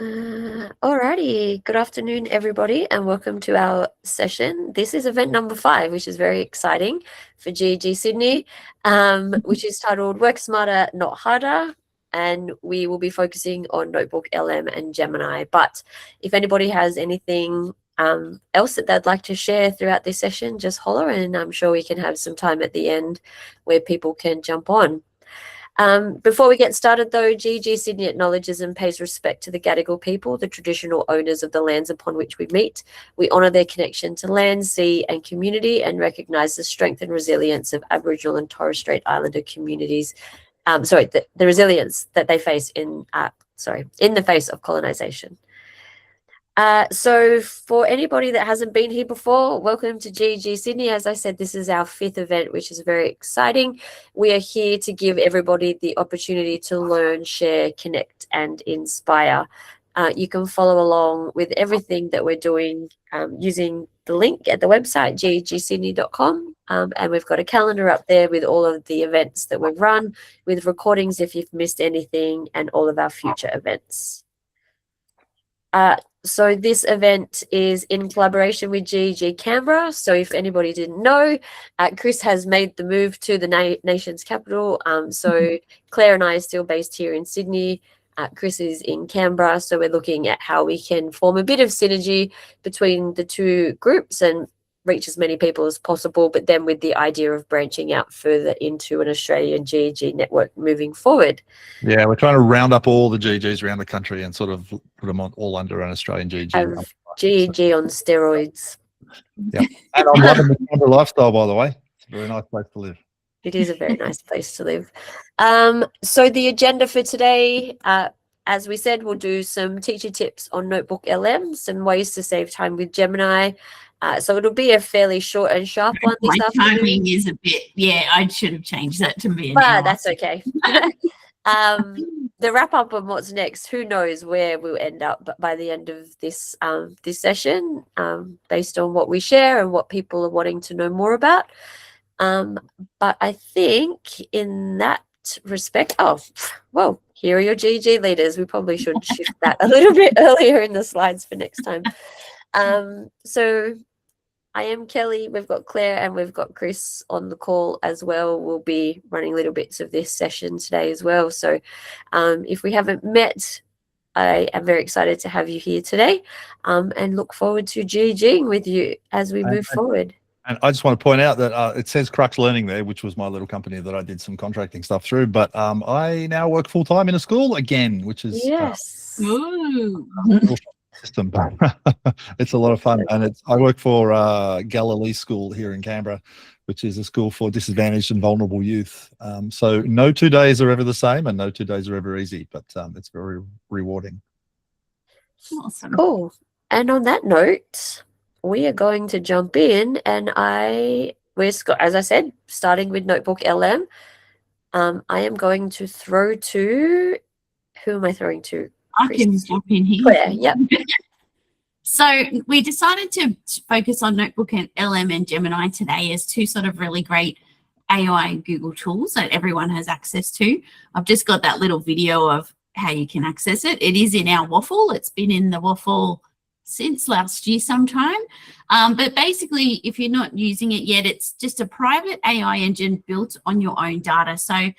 Alrighty, good afternoon, everybody, and welcome to our session. This is event number 5, which is very exciting for GEG Sydney, which is titled Work Smarter, Not Harder, and we will be focusing on NotebookLM and Gemini. But if anybody has anything else that they'd like to share throughout this session, just holler, and I'm sure we can have some time at the end where people can jump on. Before we get started, though, GEG Sydney acknowledges and pays respect to the Gadigal people, the traditional owners of the lands upon which we meet. We honour their connection to land, sea and community, and recognise the strength and resilience of Aboriginal and Torres Strait Islander communities. The resilience that they face in the face of colonisation. So for anybody that hasn't been here before, welcome to GEG Sydney. As I said, this is our 5th event, which is very exciting. We are here to give everybody the opportunity to learn, share, connect, and inspire. You can follow along with everything that we're doing using the link at the website, gegsydney.com. And we've got a calendar up there with all of the events that we've run, with recordings if you've missed anything, and all of our future events. So this event is in collaboration with GEG Canberra. So if anybody didn't know, Chris has made the move to the nation's capital. So Claire and I are still based here in Sydney. Chris is in Canberra. So we're looking at how we can form a bit of synergy between the two groups and reach as many people as possible, but then with the idea of branching out further into an Australian GEG network moving forward. Yeah, we're trying to round up all the GEGs around the country and sort of put them all under an Australian GEG. GEG on steroids. Yeah, and I'm loving the Canberra lifestyle, by the way. It's a very nice place to live. It is a very nice place to live. So the agenda for today, as we said, we'll do some teacher tips on NotebookLM, some ways to save time with Gemini. So it'll be a fairly short and sharp one this afternoon. My timing is a bit, I should have changed that to be an but hour. That's okay. The wrap up on what's next, who knows where we'll end up by the end of this this session, based on what we share and what people are wanting to know more about. But I think in that respect, here are your GEG leaders. We probably should shift that a little bit earlier in the slides for next time. So I am Kelly, we've got Claire and we've got Chris on the call as well. We'll be running little bits of this session today as well. So if we haven't met, I am very excited to have you here today, and look forward to GEGing with you as we move forward. And I just want to point out that it says Crux Learning there, which was my little company that I did some contracting stuff through. But I now work full-time in a school again, which is system. It's a lot of fun, and I work for Galilee School here in Canberra, which is a school for disadvantaged and vulnerable youth. So no 2 days are ever the same, and no 2 days are ever easy, but it's very rewarding. Awesome. Cool. And on that note, we are going to jump in, and as I said, starting with NotebookLM. I am going to throw to, who am I throwing to? I can jump in here. Claire, yep. So we decided to focus on NotebookLM and Gemini today as two sort of really great AI Google tools that everyone has access to. I've just got that little video of how you can access it. It is in our waffle. It's been in the waffle since last year sometime. But basically, if you're not using it yet, it's just a private AI engine built on your own data. So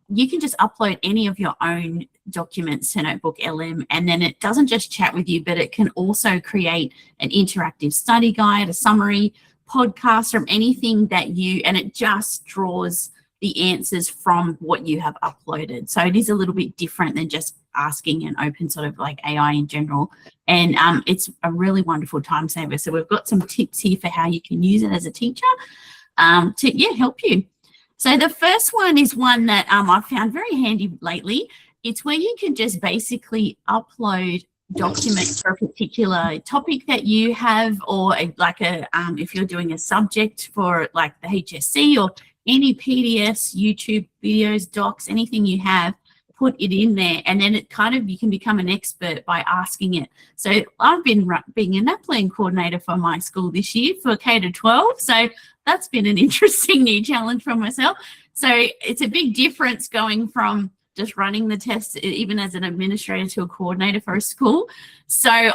you can just upload any of your own documents to NotebookLM, and then it doesn't just chat with you, but it can also create an interactive study guide, a summary, podcast from anything that and it just draws the answers from what you have uploaded. So it is a little bit different than just asking an open sort of like AI in general. And it's a really wonderful time saver. So we've got some tips here for how you can use it as a teacher to help you. So the first one is one that I've found very handy lately. It's where you can just basically upload documents for a particular topic that you have, or if you're doing a subject for like the HSC or any PDFs, YouTube videos, docs, anything you have, put it in there, and then it you can become an expert by asking it. So I've been being a NAPLAN coordinator for my school this year for K-12. So that's been an interesting new challenge for myself. So it's a big difference going from just running the tests, even as an administrator to a coordinator for a school. So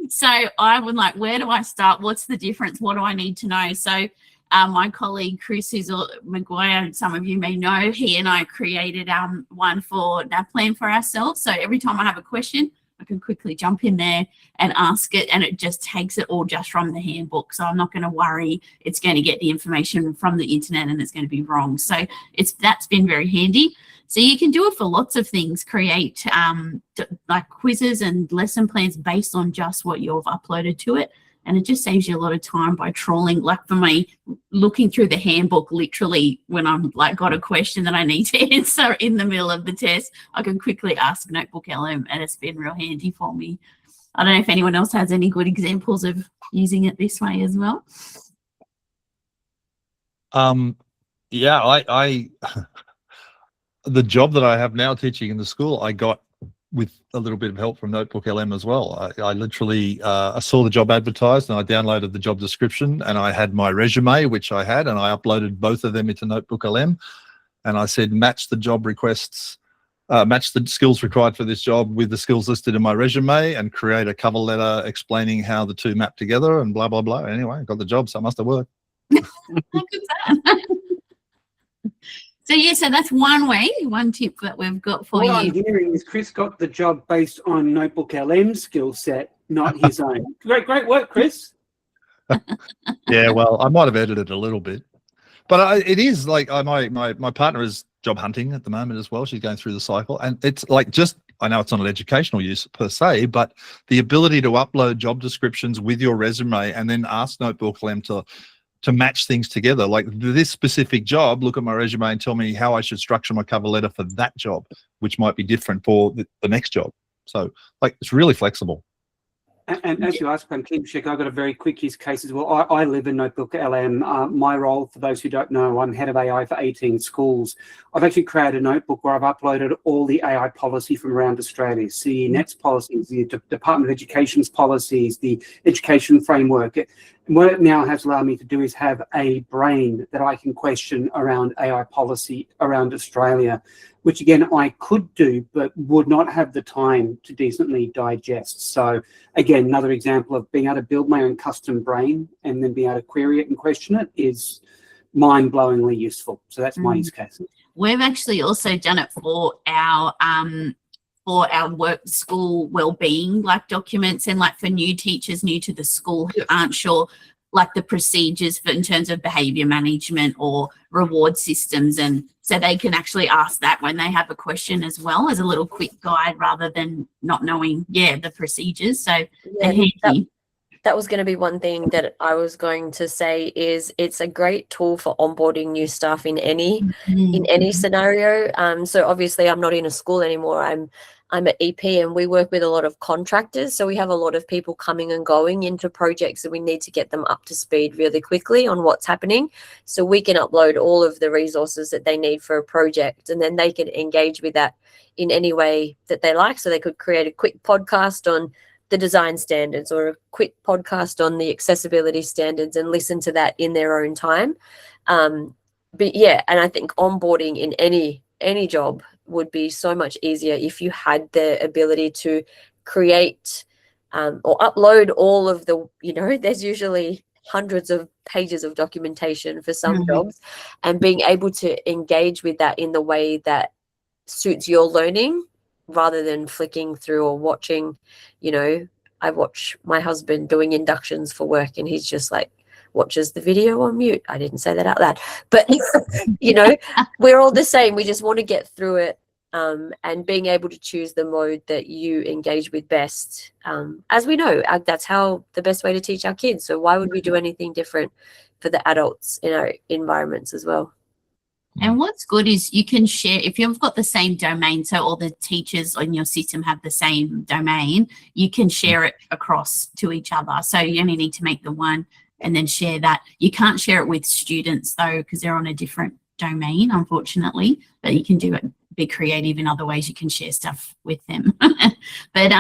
so I would like, where do I start? What's the difference? What do I need to know? So my colleague Chris, who's Maguire, some of you may know, he and I created one for NAPLAN for ourselves. So every time I have a question, I can quickly jump in there and ask it, and it just takes it all just from the handbook. So I'm not going to worry it's going to get the information from the internet and it's going to be wrong. So that's been very handy. So you can do it for lots of things, create like quizzes and lesson plans based on just what you've uploaded to it. And it just saves you a lot of time by trawling, like for me, looking through the handbook, literally when I'm like got a question that I need to answer in the middle of the test, I can quickly ask NotebookLM, and it's been real handy for me. I don't know if anyone else has any good examples of using it this way as well. Yeah, I the job that I have now teaching in the school, I got with a little bit of help from NotebookLM as well. I literally I saw the job advertised and I downloaded the job description, and I had my resume, which I had, and I uploaded both of them into NotebookLM, and I said match the job requests, match the skills required for this job with the skills listed in my resume, and create a cover letter explaining how the two map together and blah blah blah. Anyway, I got the job, so it must have worked. So yeah, so that's one tip that we've got for you. What I'm hearing is Chris got the job based on NotebookLM's skill set, not his own. Great work, Chris. Yeah, well, I might have edited a little bit, but it is like my partner is job hunting at the moment as well. She's going through the cycle, and it's like I know it's not an educational use per se, but the ability to upload job descriptions with your resume and then ask NotebookLM to match things together, like this specific job, look at my resume and tell me how I should structure my cover letter for that job, which might be different for the next job. So like, it's really flexible. And as you asked, Kim Schick, I've got a very quick use case as well. I live in NotebookLM. My role, for those who don't know, I'm head of AI for 18 schools. I've actually created a notebook where I've uploaded all the AI policy from around Australia, CENET's policies, the Department of Education's policies, the education framework. And what it now has allowed me to do is have a brain that I can question around AI policy around Australia, which again, I could do, but would not have the time to decently digest. So again, another example of being able to build my own custom brain and then being able to query it and question it is mind-blowingly useful. So that's my use case. We've actually also done it for our work school wellbeing like documents, and like for new teachers new to the school who aren't sure like the procedures for in terms of behavior management or reward systems, and so they can actually ask that when they have a question as well as a little quick guide rather than not knowing the procedures. So that was going to be one thing that I was going to say is it's a great tool for onboarding new staff in any scenario. So obviously I'm not in a school anymore. I'm at EP, and we work with a lot of contractors. So we have a lot of people coming and going into projects, and we need to get them up to speed really quickly on what's happening. So we can upload all of the resources that they need for a project, and then they can engage with that in any way that they like. So they could create a quick podcast on the design standards or a quick podcast on the accessibility standards and listen to that in their own time. But yeah, and I think onboarding in any job would be so much easier if you had the ability to create or upload all of the, there's usually hundreds of pages of documentation for some jobs, and being able to engage with that in the way that suits your learning rather than flicking through or watching. I watch my husband doing inductions for work, and he's just like watches the video on mute. I didn't say that out loud, but we're all the same. We just want to get through it, and being able to choose the mode that you engage with best. As we know, that's how the best way to teach our kids. So why would we do anything different for the adults in our environments as well? And what's good is you can share, if you've got the same domain, so all the teachers on your system have the same domain, you can share it across to each other. So you only need to make the one and then share that. You can't share it with students though, because they're on a different domain, unfortunately, but you can do it, be creative in other ways. You can share stuff with them. But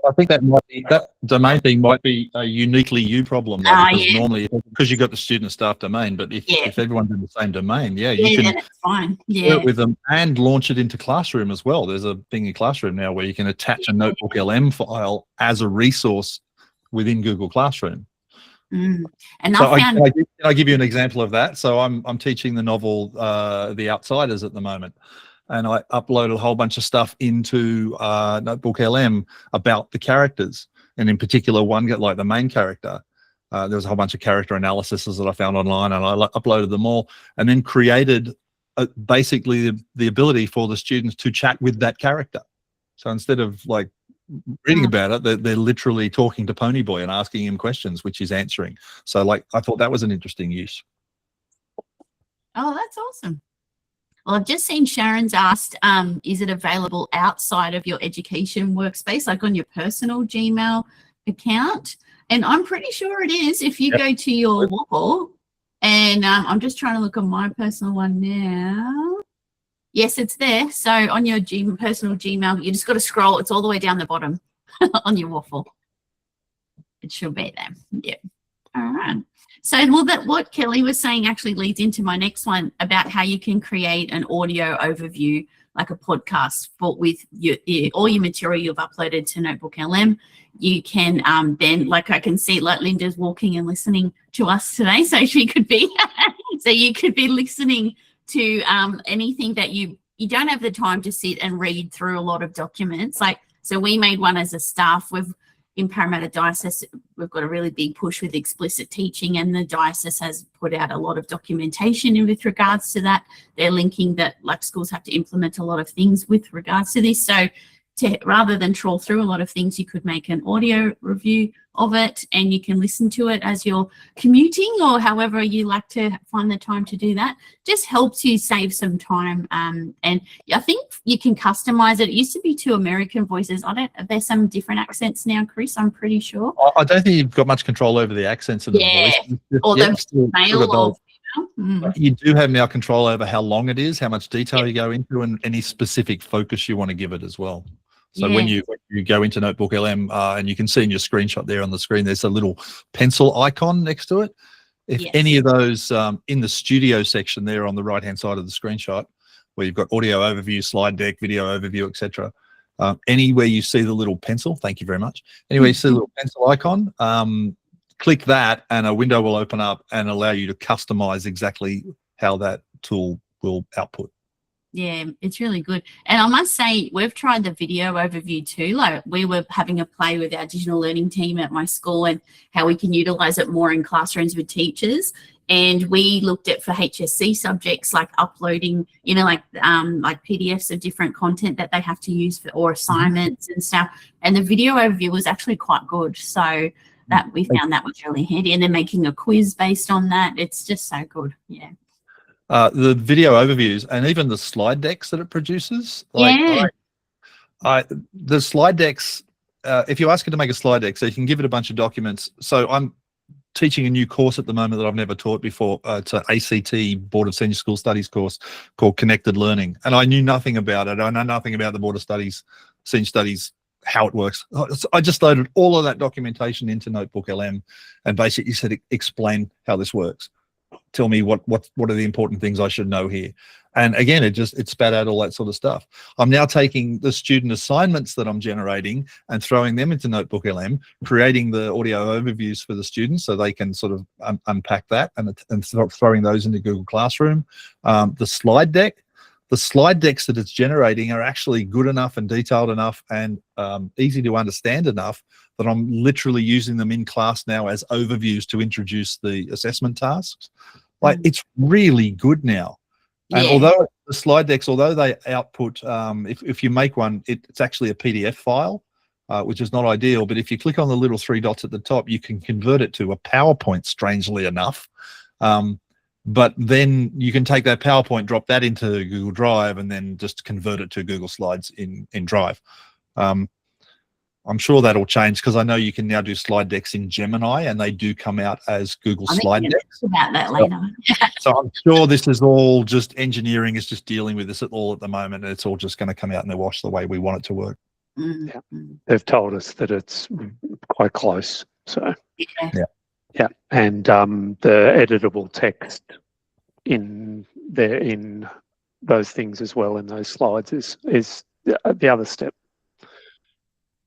I think that domain thing might be a uniquely you problem, though, because normally, because you've got the student staff domain, but if everyone's in the same domain, you can then it's fine. work with them and launch it into Classroom as well. There's a thing in Classroom now where you can attach a NotebookLM file as a resource within Google Classroom. And so can I give you an example of that? So I'm teaching the novel The Outsiders at the moment, and I uploaded a whole bunch of stuff into NotebookLM about the characters, and in particular one, like the main character. There was a whole bunch of character analyses that I found online, and I uploaded them all, and then created basically the ability for the students to chat with that character. So instead of like reading about it, they're literally talking to Ponyboy and asking him questions, which he's answering. So like, I thought that was an interesting use. Oh, that's awesome. Well, I've just seen Sharon's asked, is it available outside of your education workspace, like on your personal Gmail account? And I'm pretty sure it is if you go to your wall. And I'm just trying to look on my personal one now. Yes, it's there. So on your personal Gmail, you just got to scroll. It's all the way down the bottom on your waffle. It should be there. Yeah. All right. So what Kelly was saying actually leads into my next one about how you can create an audio overview, like a podcast, but with all your material you've uploaded to NotebookLM. You can then, like I can see, like Linda's walking and listening to us today, so she could be, so you could be listening to anything that you don't have the time to sit and read through a lot of documents. Like, so we made one as a staff. In Parramatta Diocese, we've got a really big push with explicit teaching, and the diocese has put out a lot of documentation with regards to that. They're linking that like schools have to implement a lot of things with regards to this. So rather than trawl through a lot of things, you could make an audio review of it, and you can listen to it as you're commuting or however you like to find the time to do that. Just helps you save some time. And I think you can customize it. It used to be 2 American voices. There's some different accents now, Chris, I'm pretty sure. I don't think you've got much control over the accents of the voice. Or the male or female. You do have now control over how long it is, how much detail you go into, and any specific focus you want to give it as well. So when you go into NotebookLM, and you can see in your screenshot there on the screen, there's a little pencil icon next to it. If any of those in the studio section there on the right-hand side of the screenshot, where you've got audio overview, slide deck, video overview, etc. Anywhere you see the little pencil, thank you very much. Anyway, you see the little pencil icon, click that, and a window will open up and allow you to customize exactly how that tool will output. Yeah, it's really good. And I must say, we've tried the video overview too. Like, we were having a play with our digital learning team at my school and how we can utilize it more in classrooms with teachers. And we looked at for HSC subjects, like uploading, like PDFs of different content that they have to use for, or assignments and stuff. And the video overview was actually quite good. So that we found that was really handy. And then making a quiz based on that. It's just so good. Yeah. The video overviews and even the slide decks that it produces. The slide decks, if you ask it to make a slide deck, so you can give it a bunch of documents. So I'm teaching a new course at the moment that I've never taught before. It's an ACT Board of Senior School Studies course called Connected Learning. And I knew nothing about it. I know nothing about the Board of Studies, Senior Studies, how it works. I just loaded all of that documentation into NotebookLM and basically said, explain how this works. Tell me what are the important things I should know here. And again, it spat out all that sort of stuff. I'm now taking the student assignments that I'm generating and throwing them into NotebookLM, creating the audio overviews for the students so they can sort of unpack that and throwing those into Google Classroom. The slide decks that it's generating are actually good enough and detailed enough and easy to understand enough that I'm literally using them in class now as overviews to introduce the assessment tasks. Like, it's really good now. And although the slide decks, although they output, if you make one, it's actually a PDF file, which is not ideal. But if you click on the little 3 dots at the top, you can convert it to a PowerPoint, strangely enough. But then you can take that PowerPoint, drop that into Google Drive, and then just convert it to Google Slides in Drive. I'm sure that'll change because I know you can now do slide decks in Gemini, and they do come out as Google slide decks. About that later. So I'm sure this is all just engineering is just dealing with this at the moment. And it's all just going to come out in the wash the way we want it to work. Mm. They've told us that it's quite close. So Yeah. and the editable text in those things as well in those slides is the other step.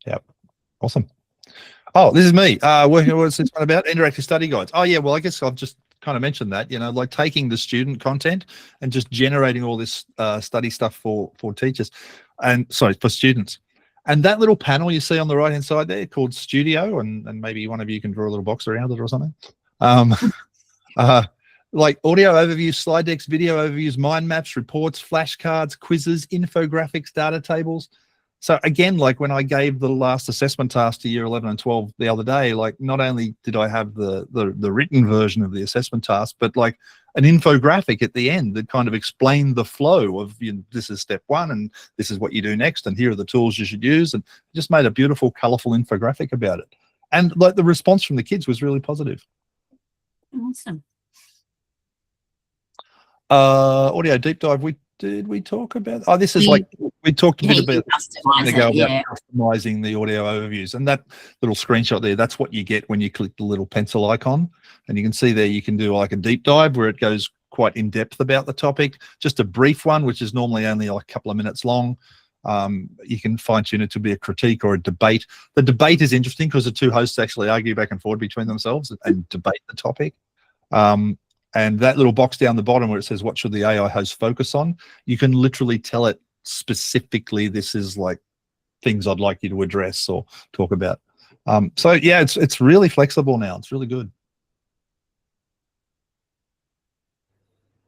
Yep. Awesome. Oh, this is me. What's this one about? Interactive study guides. Oh, yeah. Well, I guess I've just kind of mentioned that, like taking the student content and just generating all this study stuff for teachers for students. And that little panel you see on the right-hand side there called Studio, and maybe one of you can draw a little box around it or something. Like audio overviews, slide decks, video overviews, mind maps, reports, flashcards, quizzes, infographics, data tables. So again, like when I gave the last assessment task to year 11 and 12 the other day, like not only did I have the written version of the assessment task, but like an infographic at the end that kind of explained the flow of, this is step one and this is what you do next and here are the tools you should use, and just made a beautiful, colorful infographic about it. And like the response from the kids was really positive. Awesome. Audio deep dive. Did we talk about? Oh, this is we talked a bit about customizing the audio overviews, and that little screenshot there. That's what you get when you click the little pencil icon, and you can see there you can do like a deep dive where it goes quite in depth about the topic. Just a brief one, which is normally only like a couple of minutes long. You can fine tune it to be a critique or a debate. The debate is interesting because the two hosts actually argue back and forth between themselves and debate the topic. And that little box down the bottom where it says, what should the AI host focus on? You can literally tell it specifically, this is like things I'd like you to address or talk about. So yeah, it's really flexible now. It's really good.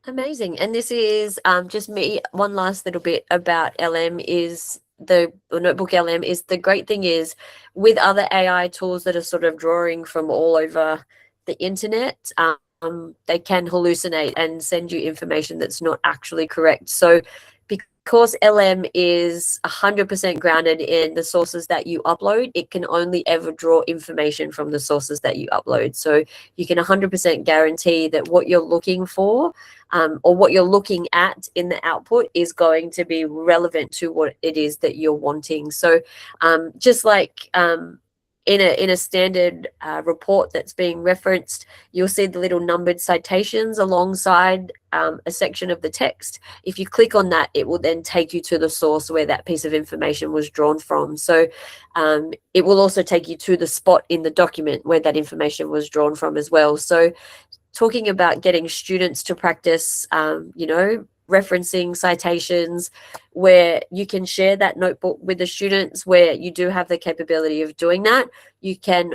Amazing. And this is just me. One last little bit about LM is Notebook LM is the great thing is with other AI tools that are sort of drawing from all over the internet, they can hallucinate and send you information that's not actually correct. So because LM is 100% grounded in the sources that you upload, it can only ever draw information from the sources that you upload. So you can 100% guarantee that what you're looking for or what you're looking at in the output is going to be relevant to what it is that you're wanting. So just like in a standard report that's being referenced, you'll see the little numbered citations alongside a section of the text. If you click on that, it will then take you to the source where that piece of information was drawn from. So it will also take you to the spot in the document where that information was drawn from as well. So talking about getting students to practice, referencing citations, where you can share that notebook with the students, where you do have the capability of doing that, you can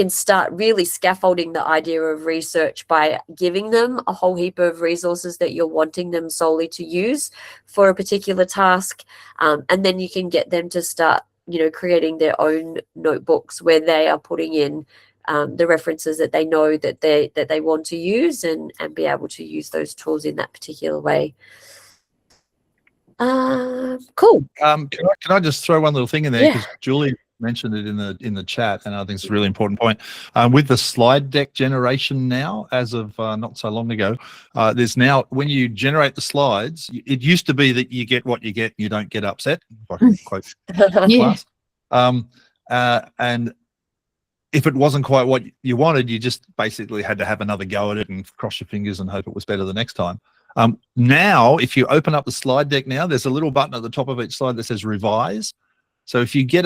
start really scaffolding the idea of research by giving them a whole heap of resources that you're wanting them solely to use for a particular task, and then you can get them to start creating their own notebooks where they are putting in the references that they know that they want to use and be able to use those tools in that particular way. Cool. Can I just throw one little thing in there, Yeah. because Julie mentioned it in the chat, and I think it's a really important point. With the slide deck generation now, as of not so long ago, there's now, when you generate the slides, it used to be that you get what you get, you don't get upset, if I can quote class. And if it wasn't quite what you wanted, you just basically had to have another go at it and cross your fingers and hope it was better the next time. Now, if you open up the slide deck now, there's a little button at the top of each slide that says revise. So if you get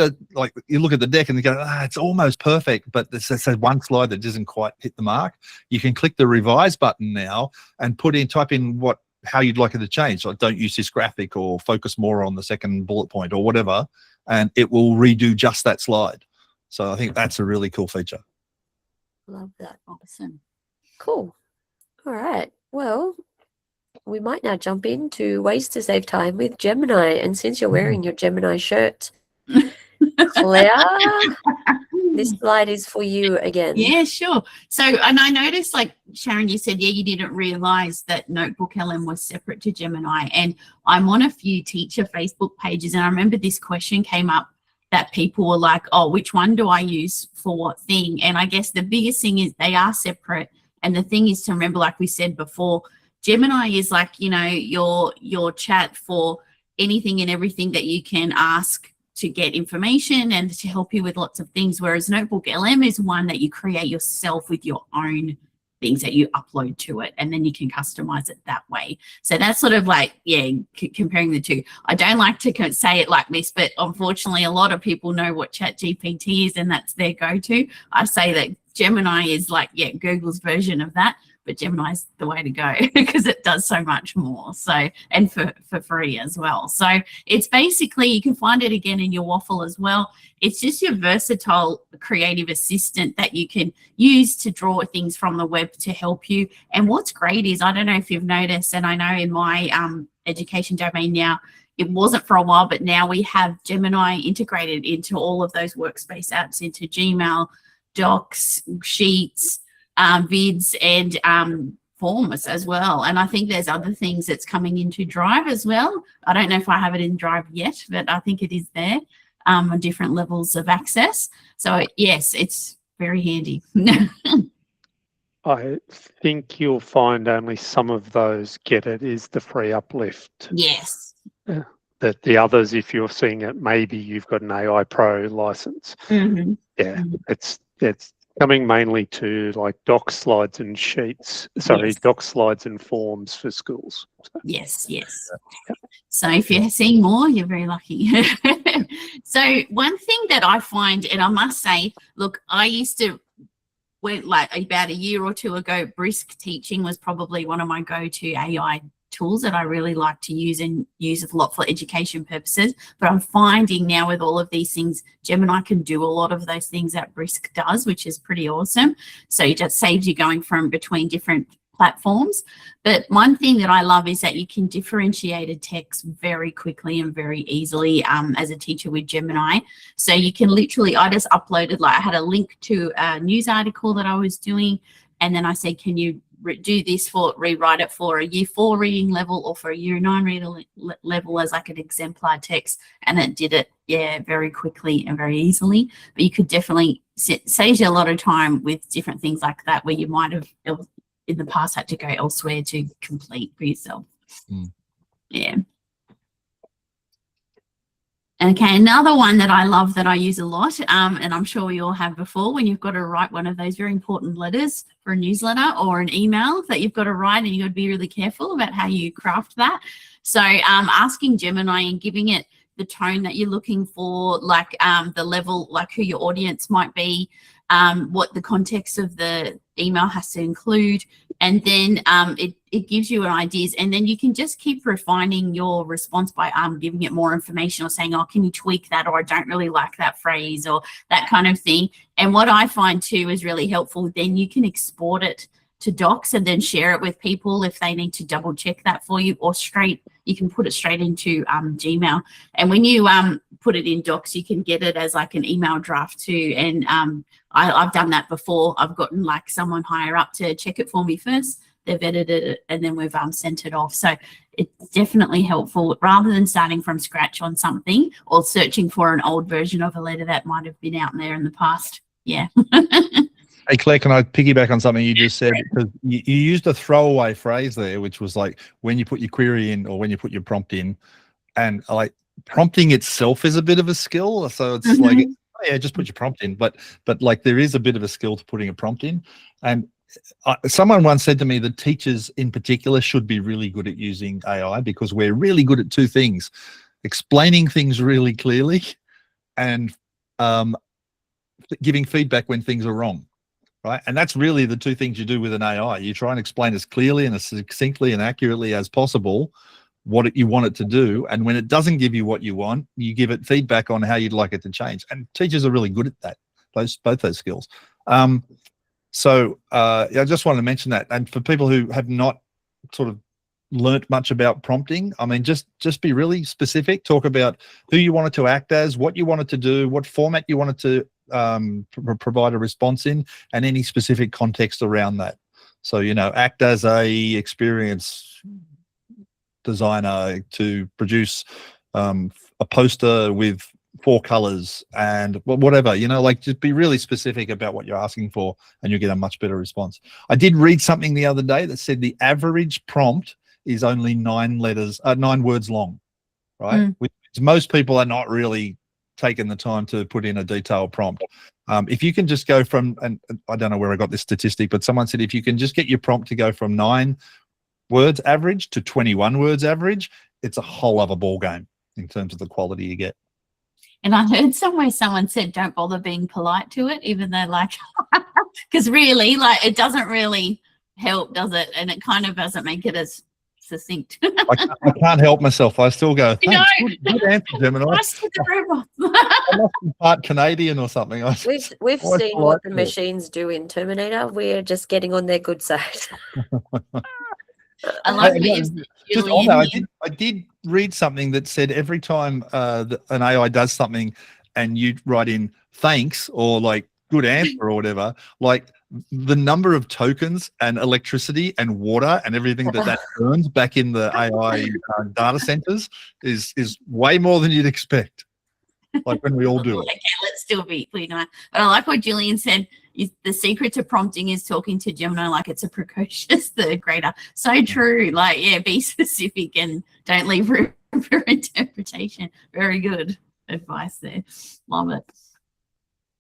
you look at the deck and you go, it's almost perfect, but there's one slide that doesn't quite hit the mark, you can click the revise button now and type in how you'd like it to change. Like, don't use this graphic, or focus more on the second bullet point, or whatever, and it will redo just that slide. So I think that's a really cool feature. Love that. Awesome. Cool. All right. Well, we might now jump into ways to save time with Gemini. And since you're wearing your Gemini shirt, Claire, this slide is for you again. Yeah, sure. So, and I noticed, like Sharon, you said, you didn't realize that Notebook LM was separate to Gemini. And I'm on a few teacher Facebook pages, and I remember this question came up that people were like, oh, which one do I use for what thing? And I guess the biggest thing is they are separate. And the thing is to remember, like we said before, Gemini is like, your chat for anything and everything that you can ask to get information and to help you with lots of things, whereas NotebookLM is one that you create yourself with your own things that you upload to it, and then you can customize it that way. So that's sort of like, yeah, comparing the two. I don't like to say it like this, but unfortunately a lot of people know what ChatGPT is and that's their go-to. I say that Gemini is like, yeah, Google's version of that, but Gemini is the way to go because it does so much more. So, and for free as well. So it's basically, you can find it again in your waffle as well. It's just your versatile creative assistant that you can use to draw things from the web to help you. And what's great is, I don't know if you've noticed, and I know in my education domain now, it wasn't for a while, but now we have Gemini integrated into all of those workspace apps, into Gmail, Docs, Sheets, vids, and forms as well. And I think there's other things that's coming into Drive as well. I don't know if I have it in Drive yet, but I think it is there on different levels of access. So yes, it's very handy. I think you'll find only some of those get it is the free uplift. Yes. That the others, if you're seeing it, maybe you've got an AI Pro license. Mm-hmm. Yeah, Mm-hmm. it's coming mainly to like doc slides and sheets. Sorry, Yes. doc slides and forms for schools. Yes, yes. So if you're seeing more, you're very lucky. So one thing that I find, and I must say, look, I used to, went like about a year or two ago, Brisk Teaching was probably one of my go-to AI tools that I really like to use and use a lot for education purposes. But I'm finding now with all of these things, Gemini can do a lot of those things that Brisk does, which is pretty awesome. So it just saves you going from between different platforms. But one thing that I love is that you can differentiate a text very quickly and very easily as a teacher with Gemini. So you can literally, I just uploaded, like I had a link to a news article that I was doing, and then I said, can you do this for, rewrite it for a year 4 reading level or for a year 9 reading level as like an exemplar text, and it did it, yeah, very quickly and very easily. But you could definitely save you a lot of time with different things like that, where you might have in the past had to go elsewhere to complete for yourself. Yeah. Okay, another one that I love that I use a lot, and I'm sure you all have before, when you've got to write one of those very important letters for a newsletter or an email that you've got to write, and you've got to be really careful about how you craft that. So asking Gemini and giving it the tone that you're looking for, like the level, like who your audience might be, what the context of the email has to include, and then it gives you ideas, and then you can just keep refining your response by giving it more information or saying, oh, can you tweak that, or I don't really like that phrase, or that kind of thing. And what I find too is really helpful, then you can export it to Docs and then share it with people if they need to double check that for you, or you can put it straight into Gmail. And when you put it in Docs, you can get it as like an email draft too. And I've done that before. I've gotten like someone higher up to check it for me first. They've edited it and then we've sent it off. So it's definitely helpful rather than starting from scratch on something or searching for an old version of a letter that might have been out there in the past. Yeah. Hey, Claire, can I piggyback on something you just said? Because you used a throwaway phrase there, which was like when you put your query in or when you put your prompt in, and like prompting itself is a bit of a skill. So it's like, oh, yeah, just put your prompt in. But like there is a bit of a skill to putting a prompt in. And someone once said to me that teachers in particular should be really good at using AI because we're really good at two things: explaining things really clearly and giving feedback when things are wrong. Right. And that's really the two things you do with an AI. You try and explain as clearly and as succinctly and accurately as possible what you want it to do. And when it doesn't give you what you want, you give it feedback on how you'd like it to change. And teachers are really good at that, both those skills. So I just wanted to mention that. And for people who have not sort of learnt much about prompting, I mean, just be really specific. Talk about who you want it to act as, what you want it to do, what format you want it to provide a response in, and any specific context around that. So, you know, act as a experience designer to produce a poster with 4 colors and whatever, you know, like just be really specific about what you're asking for and you'll get a much better response. I did read something the other day that said the average prompt is only 9 words long, right? Which most people are not really taken the time to put in a detailed prompt. If you can just go from, and I don't know where I got this statistic, but someone said if you can just get your prompt to go from 9 words average to 21 words average, it's a whole other ball game in terms of the quality you get. And I heard somewhere someone said, don't bother being polite to it, even though like, because really, like, it doesn't really help, does it? And it kind of doesn't make it as succinct. I can't help myself. I still go, thanks. Good answer, Gemini. Nice to the robot. I must be part Canadian or something. We've seen what the machines do in Terminator. We're just getting on their good side. I like just on that, I did read something that said every time an AI does something and you write in thanks or like good answer or whatever, like the number of tokens and electricity and water and everything that burns back in the AI data centers is way more than you'd expect. Like when we all do it. Okay, let's still be nice. But I like what Julian said. The secret to prompting is talking to Gemini like it's a precocious third grader. So true. Like, yeah, be specific and don't leave room for interpretation. Very good advice there. Love it.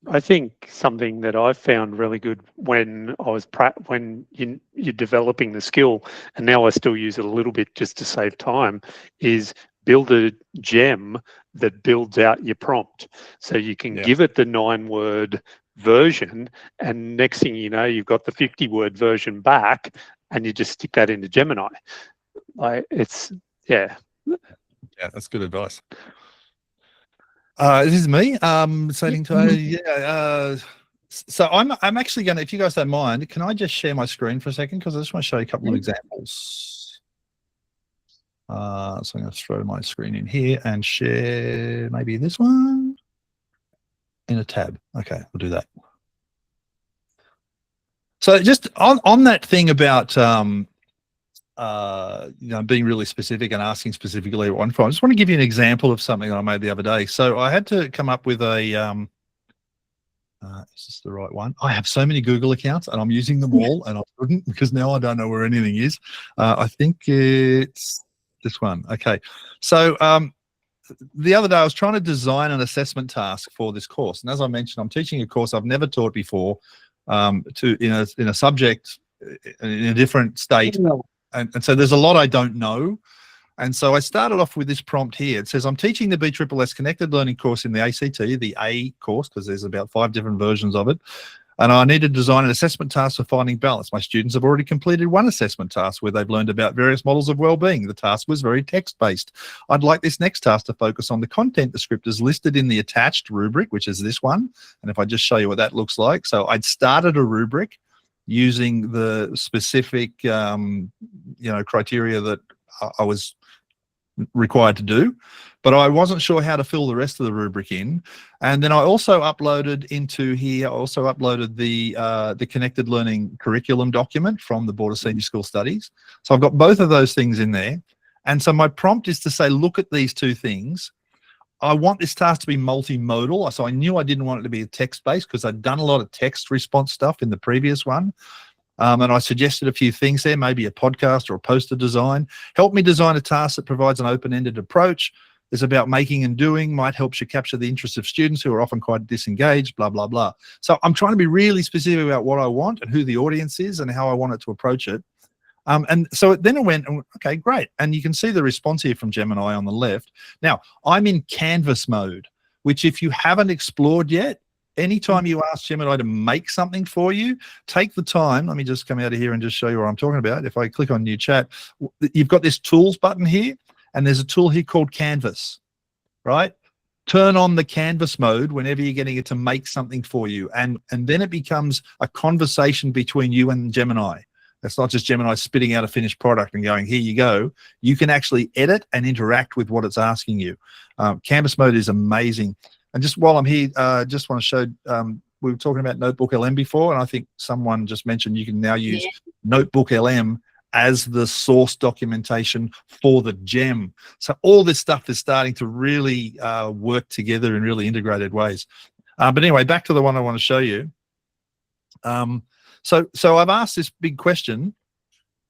I think something that I found really good when I was when you're developing the skill, and now I still use it a little bit just to save time, is build a gem that builds out your prompt. So you can give it the 9-word version, and next thing you know, you've got the 50-word version back, and you just stick that into Gemini. Like it's that's good advice. This is me. So I'm actually going to, if you guys don't mind, can I just share my screen for a second, because I just want to show you a couple of examples. So I'm going to throw my screen in here and share maybe this one in a tab. Okay, we'll do that. So just on that thing about being really specific and asking specifically what one from, I just want to give you an example of something that I made the other day. So I had to come up with a is this the right one? I have so many Google accounts and I'm using them all, and I couldn't, because now I don't know where anything is. I think it's this one. Okay. So the other day I was trying to design an assessment task for this course. And as I mentioned, I'm teaching a course I've never taught before in a subject in a different state. And so there's a lot I don't know. And so I started off with this prompt here. It says, I'm teaching the BSSS Connected Learning course in the ACT, the A course, because there's about 5 different versions of it. And I need to design an assessment task for finding balance. My students have already completed one assessment task where they've learned about various models of well-being. The task was very text-based. I'd like this next task to focus on the content descriptors listed in the attached rubric, which is this one. And if I just show you what that looks like. So I'd started a rubric using the specific, criteria that I was required to do, but I wasn't sure how to fill the rest of the rubric in. And then I also uploaded into here, the Connected Learning curriculum document from the Board of Senior School Studies. So I've got both of those things in there. And so my prompt is to say, look at these two things. I want this task to be multimodal. So I knew I didn't want it to be text-based because I'd done a lot of text response stuff in the previous one. And I suggested a few things there, maybe a podcast or a poster design. Help me design a task that provides an open-ended approach. It's about making and doing, might help you capture the interest of students who are often quite disengaged, blah, blah, blah. So I'm trying to be really specific about what I want and who the audience is and how I want it to approach it. And so then it went, okay, great. And you can see the response here from Gemini on the left. Now, I'm in Canvas mode, which if you haven't explored yet, anytime you ask Gemini to make something for you, take the time. Let me just come out of here and just show you what I'm talking about. If I click on New Chat, you've got this Tools button here, and there's a tool here called Canvas, right? Turn on the Canvas mode whenever you're getting it to make something for you, and then it becomes a conversation between you and Gemini. It's not just Gemini spitting out a finished product and going, here you go. You can actually edit and interact with what it's asking you. Canvas mode is amazing. And just while I'm here, just want to show, we were talking about NotebookLM before, and I think someone just mentioned you can now use NotebookLM as the source documentation for the gem. So all this stuff is starting to really work together in really integrated ways. But anyway, back to the one I want to show you. So I've asked this big question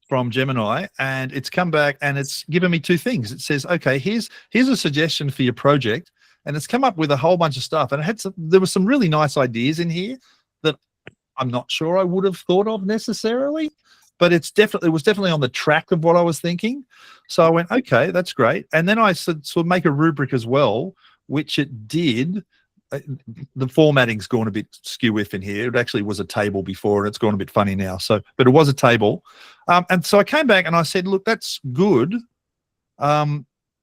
from Gemini, and it's come back and it's given me two things. It says, okay, here's a suggestion for your project. and it's come up with a whole bunch of stuff. And there were some really nice ideas in here that I'm not sure I would have thought of necessarily, but it was definitely on the track of what I was thinking. So I went, okay, that's great. And then I said, so make a rubric as well, which it did. The formatting's gone a bit skew-if in here. It actually was a table before, and it's gone a bit funny now. So, but it was a table. And so I came back and I said, look, that's good.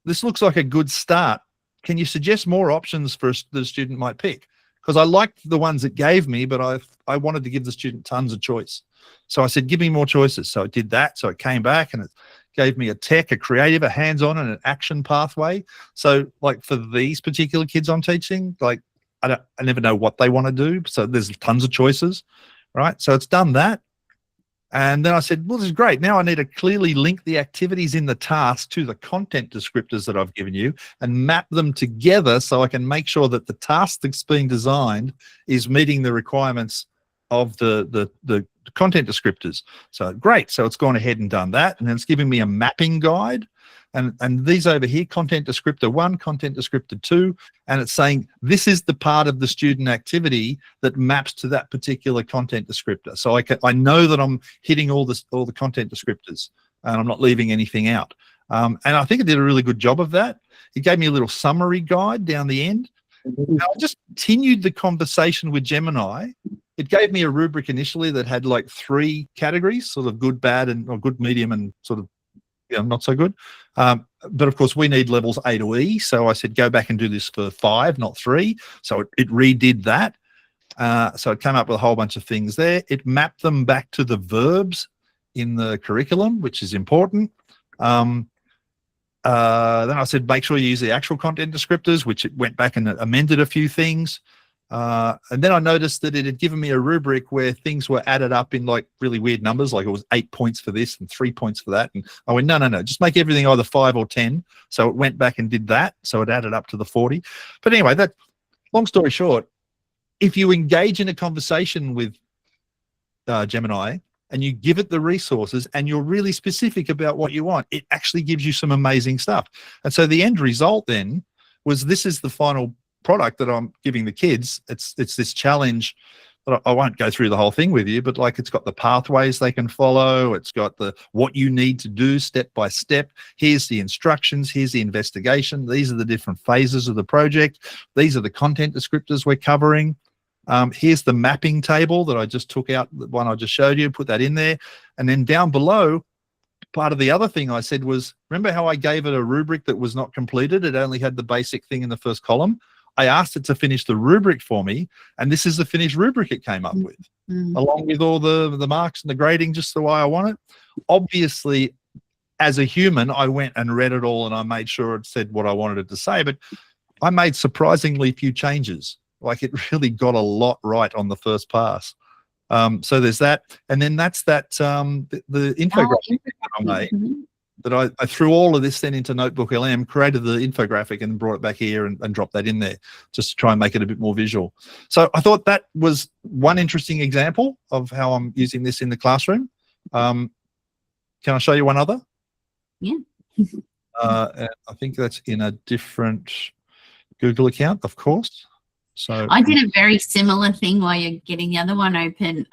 This looks like a good start. Can you suggest more options for the student might pick? Because I liked the ones it gave me, but I wanted to give the student tons of choice. So I said, give me more choices. So it did that. So it came back and it gave me a tech, a creative, a hands-on, and an action pathway. So like for these particular kids I'm teaching, like I never know what they want to do. So there's tons of choices, right? So it's done that. And then I said, well, this is great. Now I need to clearly link the activities in the task to the content descriptors that I've given you and map them together so I can make sure that the task that's being designed is meeting the requirements of the content descriptors. So great. So it's gone ahead and done that. And then it's giving me a mapping guide. And these over here, content descriptor 1, content descriptor 2, and it's saying this is the part of the student activity that maps to that particular content descriptor. So I know that I'm hitting all the content descriptors and I'm not leaving anything out. And I think it did a really good job of that. It gave me a little summary guide down the end. Now, I just continued the conversation with Gemini. It gave me a rubric initially that had like 3 categories, sort of good, bad, or good, medium, and sort of not so good. But of course, we need levels A to E. So I said, go back and do this for 5, not 3. So it redid that. So it came up with a whole bunch of things there. It mapped them back to the verbs in the curriculum, which is important. Then I said, make sure you use the actual content descriptors, which it went back and amended a few things. And then I noticed that it had given me a rubric where things were added up in like really weird numbers, like it was 8 points for this and 3 points for that. And I went, no, just make everything either 5 or 10. So it went back and did that. So it added up to the 40. But anyway, that long story short, if you engage in a conversation with Gemini and you give it the resources and you're really specific about what you want, it actually gives you some amazing stuff. And so the end result then was, this is the final product that I'm giving the kids. It's this challenge that I won't go through the whole thing with you, but like it's got the pathways they can follow. It's got the what you need to do step by step. Here's the instructions. Here's the investigation. These are the different phases of the project. These are the content descriptors we're covering. Here's the mapping table that I just took out, the one I just showed you, put that in there. And then down below, part of the other thing I said was, remember how I gave it a rubric that was not completed? It only had the basic thing in the first column. I asked it to finish the rubric for me, and this is the finished rubric it came up with, along with all the marks and the grading, just the way I want it. Obviously, as a human, I went and read it all and I made sure it said what I wanted it to say, but I made surprisingly few changes. Like it really got a lot right on the first pass. So there's that. And then that's that, the infographic that I made. That I threw all of this then into NotebookLM, created the infographic and brought it back here and dropped that in there just to try and make it a bit more visual. So I thought that was one interesting example of how I'm using this in the classroom. Can I show you one other? Yeah. And I think that's in a different Google account, of course. So I did a very similar thing while you're getting the other one open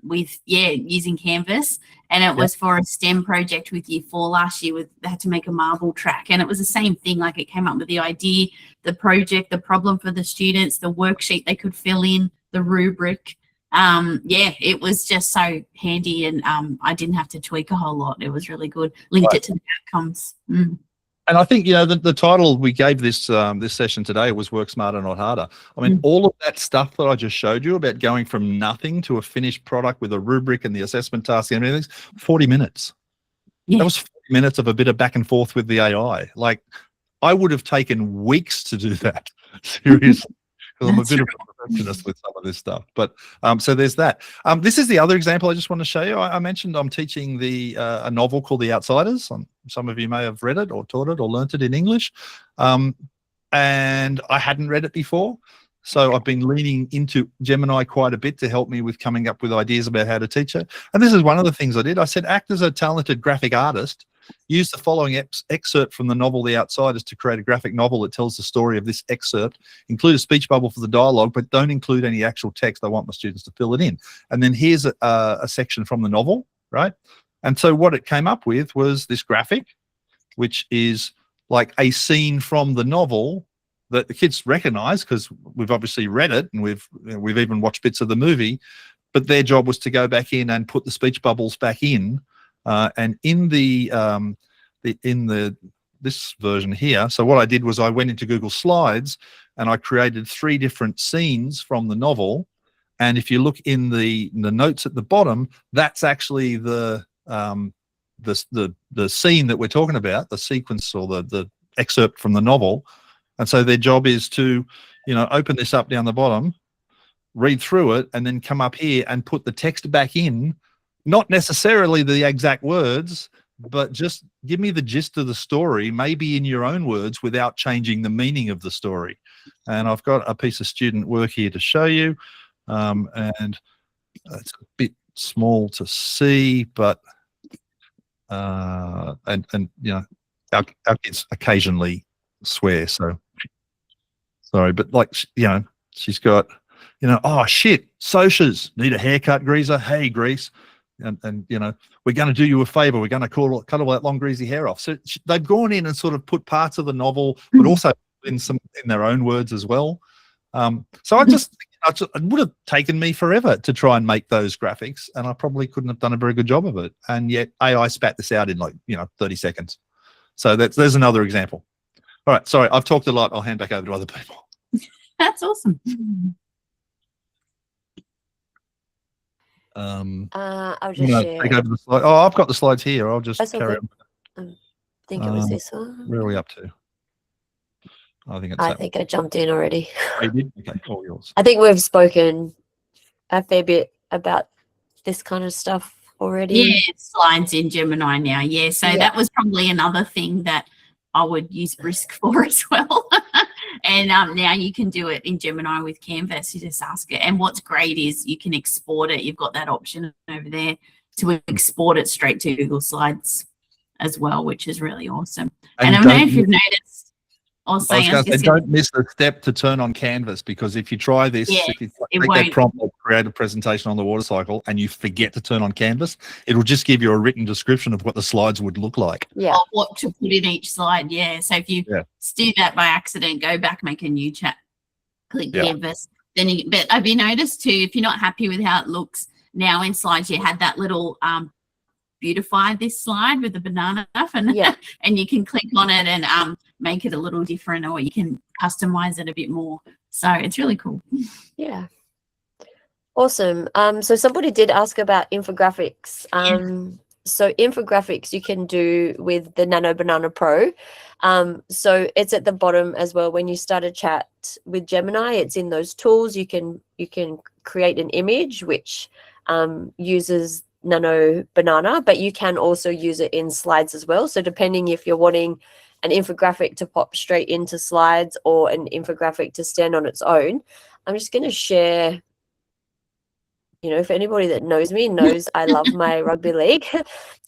with, using Canvas. And it was for a STEM project with Year 4 last year. They had to make a marble track. And it was the same thing. Like it came up with the idea, the project, the problem for the students, the worksheet they could fill in, the rubric. It was just so handy. And I didn't have to tweak a whole lot. It was really good. Linked it to the outcomes. And I think, the title we gave this this session today was Work Smarter, Not Harder. I mean, all of that stuff that I just showed you about going from nothing to a finished product with a rubric and the assessment task and everything, 40 minutes. Yeah. That was 40 minutes of a bit of back and forth with the AI. Like, I would have taken weeks to do that, seriously. Because I'm a bit of a perfectionist with some of this stuff. But so there's that. This is the other example I just want to show you. I mentioned I'm teaching a novel called The Outsiders. Some of you may have read it or taught it or learnt it in English. And I hadn't read it before. So I've been leaning into Gemini quite a bit to help me with coming up with ideas about how to teach it. And this is one of the things I did. I said, act as a talented graphic artist Use the following excerpt from the novel The Outsiders to create a graphic novel that tells the story of this excerpt. Include a speech bubble for the dialogue, but don't include any actual text. I want my students to fill it in. And then here's a section from the novel, right? And so what it came up with was this graphic, which is like a scene from the novel that the kids recognize because we've obviously read it and we've even watched bits of the movie. But their job was to go back in and put the speech bubbles back in. And in this version here, so what I did was I went into Google Slides and I created 3 different scenes from the novel. And if you look in the notes at the bottom, that's actually the scene that we're talking about, the sequence or the excerpt from the novel. And so their job is to, open this up down the bottom, read through it, and then come up here and put the text back in, not necessarily the exact words, but just give me the gist of the story, maybe in your own words without changing the meaning of the story. And I've got a piece of student work here to show you. And it's a bit small to see, but our kids occasionally swear, so sorry, but she's got, oh shit, socias need a haircut, Greaser. Hey, Grease. And we're going to do you a favor. We're going to cut all that long greasy hair off. So they've gone in and sort of put parts of the novel, but also in their own words as well. So it would have taken me forever to try and make those graphics, and I probably couldn't have done a very good job of it. And yet AI spat this out in 30 seconds. So there's another example. All right, sorry, I've talked a lot. I'll hand back over to other people. That's awesome. I'll just share. Take over the slide. Oh, I've got the slides here. I'll just carry on. I think it was this one. Where are we up to? I think I jumped in already. Oh, you did? Okay, all yours. I think we've spoken a fair bit about this kind of stuff already. Yeah, slides in Gemini now. Yeah, so that was probably another thing that I would use Brisk for as well. And now you can do it in Gemini with Canvas. You just ask it. And what's great is you can export it. You've got that option over there to export it straight to Google Slides as well, which is really awesome. And I don't know if you've noticed. Don't miss the step to turn on Canvas, because if you try this, if you take that prompt or create a presentation on the water cycle and you forget to turn on Canvas, it'll just give you a written description of what the slides would look like. Yeah. Or what to put in each slide. Yeah. So if you do that by accident, go back, make a new chat, click Canvas. Then but have you noticed too, if you're not happy with how it looks now in slides, you had that little beautify this slide with the banana and and you can click on it and make it a little different, or you can customize it a bit more. So it's really cool. Yeah. Awesome. So somebody did ask about infographics. So infographics you can do with the Nano Banana Pro. So it's at the bottom as well. When you start a chat with Gemini, it's in those tools. You can create an image which uses Nano Banana, but you can also use it in slides as well. So depending if you're wanting an infographic to pop straight into slides or an infographic to stand on its own, I'm just going to share, if anybody that knows me knows I love my rugby league.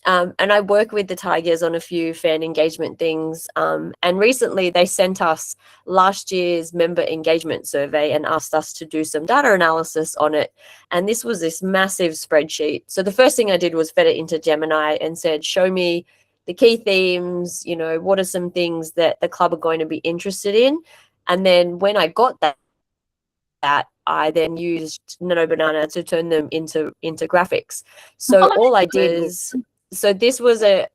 And I work with the Tigers on a few fan engagement things. And recently they sent us last year's member engagement survey and asked us to do some data analysis on it. And this was this massive spreadsheet. So the first thing I did was fed it into Gemini and said, show me the key themes, what are some things that the club are going to be interested in. And then when I got that, I then used Nano Banana to turn them into graphics. So all I did is, so this was a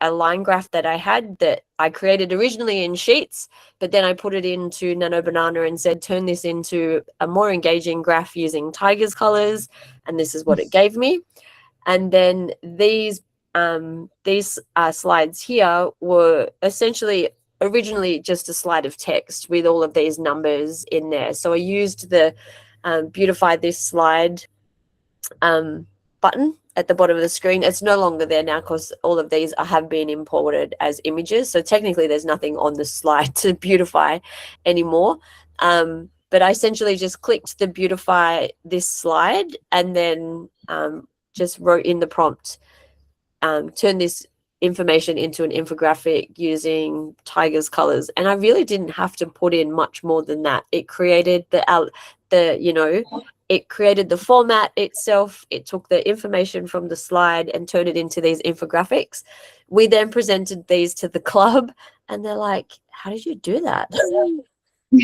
line graph that I had that I created originally in Sheets, but then I put it into Nano Banana and said, turn this into a more engaging graph using Tigers colors. And this is what it gave me. And then these slides here were essentially originally just a slide of text with all of these numbers in there. So I used the beautify this slide button at the bottom of the screen. It's no longer there now because all of these have been imported as images. So technically there's nothing on the slide to beautify anymore. But I essentially just clicked the beautify this slide and then just wrote in the prompt, turn this information into an infographic using Tiger's colors, and I really didn't have to put in much more than that. It created it created the format itself. It took the information from the slide and turned it into these infographics. We then presented these to the club, and they're like, how did you do that?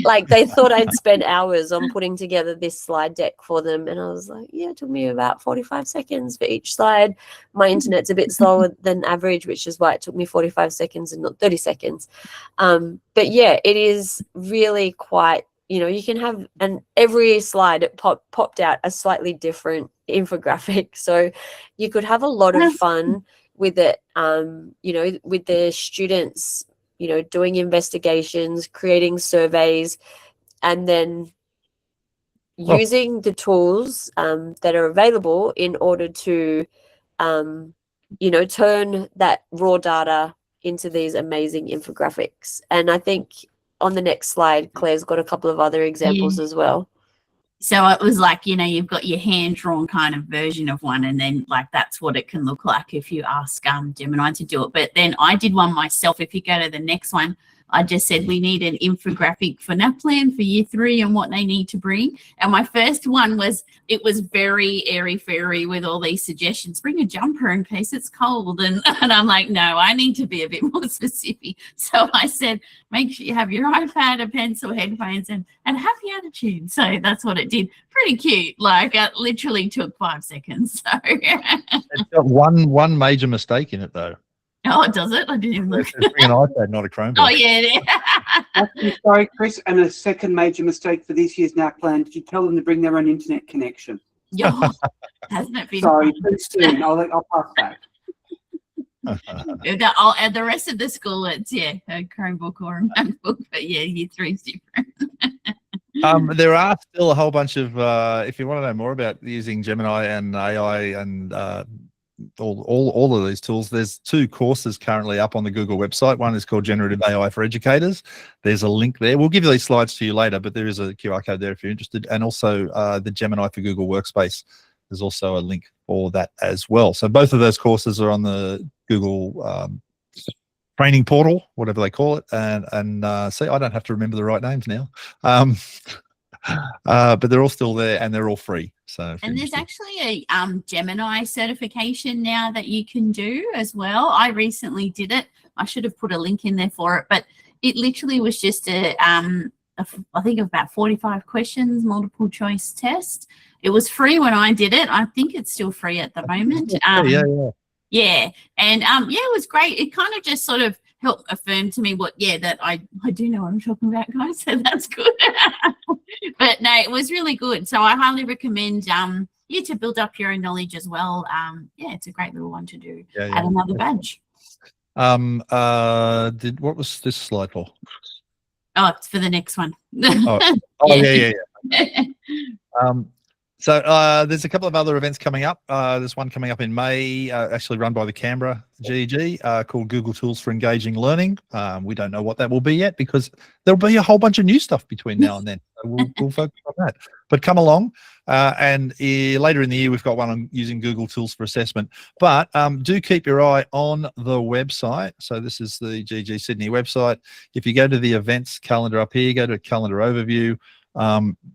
Like, they thought I'd spent hours on putting together this slide deck for them. And I was like, yeah, it took me about 45 seconds for each slide. My internet's a bit slower than average, which is why it took me 45 seconds and not 30 seconds. But yeah, it is really quite, you can have, and every slide it popped out a slightly different infographic. So you could have a lot of fun with it, with the students, doing investigations, creating surveys, and then using the tools that are available in order to, turn that raw data into these amazing infographics. And I think on the next slide, Claire's got a couple of other examples as well. So it was like, you've got your hand-drawn kind of version of one, and then like that's what it can look like if you ask Gemini to do it. But then I did one myself. If you go to the next one, I just said we need an infographic for NAPLAN for year 3 and what they need to bring. And my first one was very airy-fairy with all these suggestions. Bring a jumper in case it's cold. And I'm like, no, I need to be a bit more specific. So I said, make sure you have your iPad, a pencil, headphones, and a happy attitude. So that's what it did. Pretty cute. Like, it literally took 5 seconds. So It's got one major mistake in it, though. Oh, does it? I didn't even look. Bring an iPad, not a Chromebook. Oh, yeah. Sorry, Chris. And a second major mistake for this year's NAPLAN, did you tell them to bring their own internet connection? Oh, hasn't it been? Sorry, too soon. I'll pass back. The rest of the school, it's, a Chromebook or a MacBook, but yeah, year 3's different. There are still a whole bunch of, if you want to know more about using Gemini and AI and all of these tools, there's 2 courses currently up on the Google website. One is called Generative AI for Educators. There's a link there. We'll give you these slides to you later, but there is a QR code there if you're interested. And also the Gemini for Google Workspace. There's also a link for that as well. So both of those courses are on the Google training portal, whatever they call it. And see, I don't have to remember the right names now. But they're all still there and they're all free. So and there's actually a Gemini certification now that you can do as well. I recently did it. I should have put a link in there for it, but it literally was just I think about 45 questions, multiple choice test. It was free when I did it. I think it's still free at the moment. Yeah. And it was great. It kind of just sort of helped affirm to me that I do know what I'm talking about, guys. So that's good. But no, it was really good. So I highly recommend to build up your own knowledge as well. It's a great little one to do. Add another badge. What was this slide for? Oh, it's for the next one. Yeah. So there's a couple of other events coming up. There's one coming up in May, actually run by the Canberra GEG, called Google Tools for Engaging Learning. We don't know what that will be yet because there'll be a whole bunch of new stuff between now and then. So we'll focus on that. But come along. And later in the year, we've got one on using Google Tools for Assessment. But do keep your eye on the website. So this is the GEG Sydney website. If you go to the events calendar up here, go to calendar overview.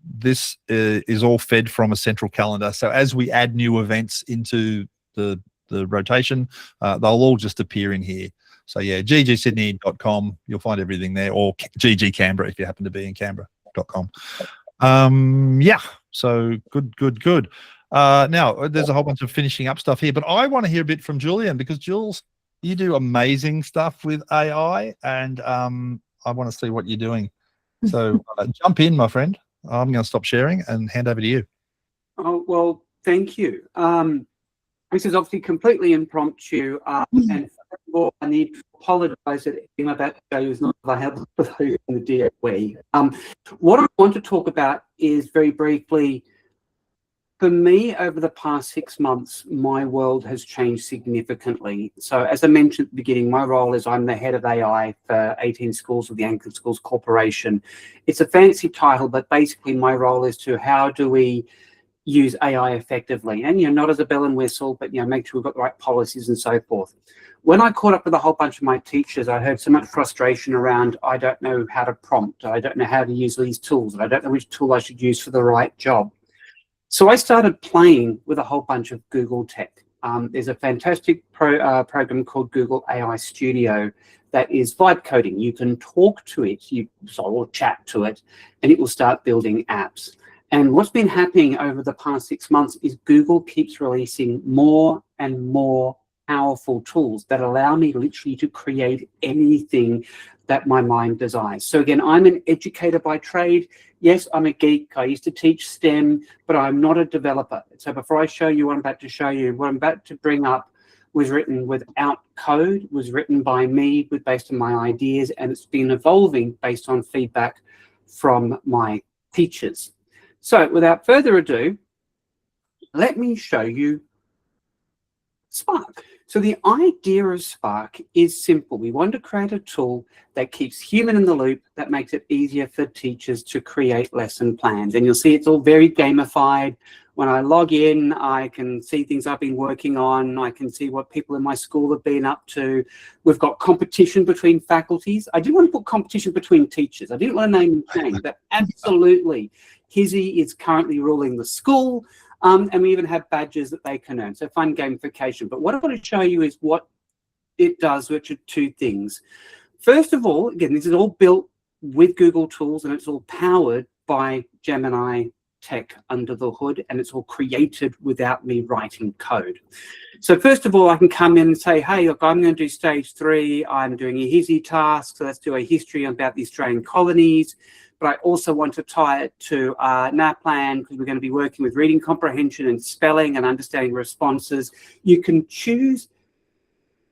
This is all fed from a central calendar. So as we add new events into the rotation, they'll all just appear in here. So yeah, gegsydney.com, you'll find everything there, or GEG Canberra if you happen to be in Canberra.com. So good. Now there's a whole bunch of finishing up stuff here, but I want to hear a bit from Julian, because Jules, you do amazing stuff with AI, and I want to see what you're doing. So jump in, my friend. I'm going to stop sharing and hand over to you. Oh, well, thank you. This is obviously completely impromptu. And first of all, I need to apologise that everything I'm about to show you is not available for those in the DOE. What I want to talk about is, very briefly, for me, over the past 6 months, my world has changed significantly. So as I mentioned at the beginning, my role is I'm the head of AI for 18 schools of the Anchored Schools Corporation. It's a fancy title, but basically my role is to how do we use AI effectively, and not as a bell and whistle, but make sure we've got the right policies and so forth. When I caught up with a whole bunch of my teachers, I heard so much frustration around, I don't know how to prompt, I don't know how to use these tools, and I don't know which tool I should use for the right job. So I started playing with a whole bunch of Google tech. There's a fantastic program called Google AI Studio that is vibe coding. You can talk to it, or chat to it, and it will start building apps. And what's been happening over the past 6 months is Google keeps releasing more and more powerful tools that allow me literally to create anything that my mind desires. So again, I'm an educator by trade. Yes, I'm a geek. I used to teach STEM, but I'm not a developer. So before I show you what I'm about to show you, what I'm about to bring up was written without code, was written by me, based on my ideas, and it's been evolving based on feedback from my teachers. So without further ado, let me show you Spark. So the idea of Spark is simple. We want to create a tool that keeps human in the loop, that makes it easier for teachers to create lesson plans. And you'll see it's all very gamified. When I log in, I can see things I've been working on. I can see what people in my school have been up to. We've got competition between faculties. I didn't want to put competition between teachers. I didn't want to name and shame, but absolutely, Hizzy is currently ruling the school. And we even have badges that they can earn, so fun gamification. But what I want to show you is what it does, which are two things. First of all, again, this is all built with Google tools, and it's all powered by Gemini tech under the hood, and it's all created without me writing code. So first of all, I can come in and say, hey, look, I'm going to do stage 3. I'm doing a Hizzy task, so let's do a history about the Australian colonies. But I also want to tie it to NAPLAN, because we're going to be working with reading comprehension and spelling and understanding responses. You can choose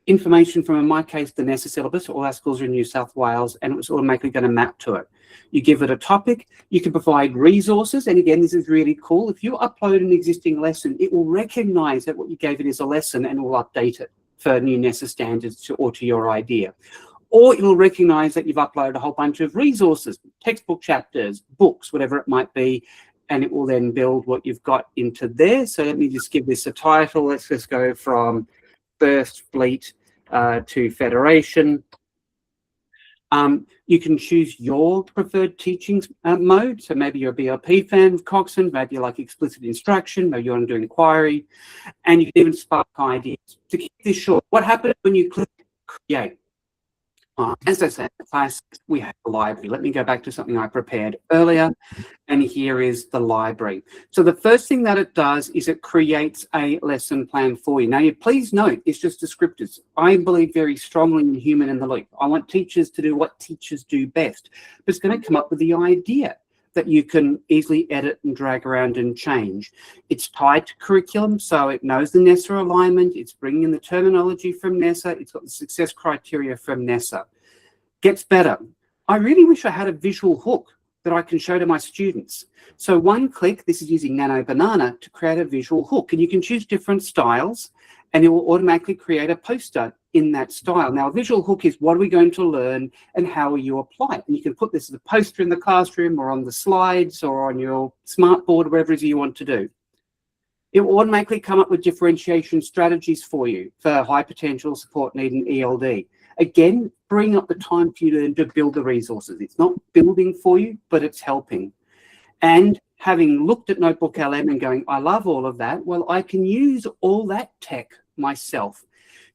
information from, in my case, the NESA syllabus. All our schools are in New South Wales, and it was automatically going to map to it. You give it a topic. You can provide resources. And again, this is really cool. If you upload an existing lesson, it will recognize that what you gave it is a lesson and will update it for new NESA standards or to your idea. Or it will recognize that you've uploaded a whole bunch of resources, textbook chapters, books, whatever it might be, and it will then build what you've got into there. So let me just give this a title. Let's just go from First Fleet to Federation. You can choose your preferred teaching mode. So maybe you're a BLP fan of Coxon, maybe you like explicit instruction, maybe you want to do inquiry, and you can even spark ideas. To keep this short, what happens when you click Create? As I said, class, we have the library. Let me go back to something I prepared earlier, and here is the library. So the first thing that it does is it creates a lesson plan for you. Now, please note, it's just descriptors. I believe very strongly in human in the loop. I want teachers to do what teachers do best, but it's going to come up with the idea that you can easily edit and drag around and change. It's tied to curriculum, so it knows the NESA alignment. It's bringing in the terminology from NESA. It's got the success criteria from NESA. Gets better. I really wish I had a visual hook that I can show to my students. So one click, this is using Nano Banana to create a visual hook, and you can choose different styles, and it will automatically create a poster in that style. Now, a visual hook is what are we going to learn and how will you apply it? And you can put this as a poster in the classroom or on the slides or on your smart board, whatever it is you want to do. It will automatically come up with differentiation strategies for you for high potential, support need, and ELD. Again, bring up the time for you to build the resources. It's not building for you, but it's helping. And having looked at NotebookLM and going, I love all of that, well, I can use all that tech myself.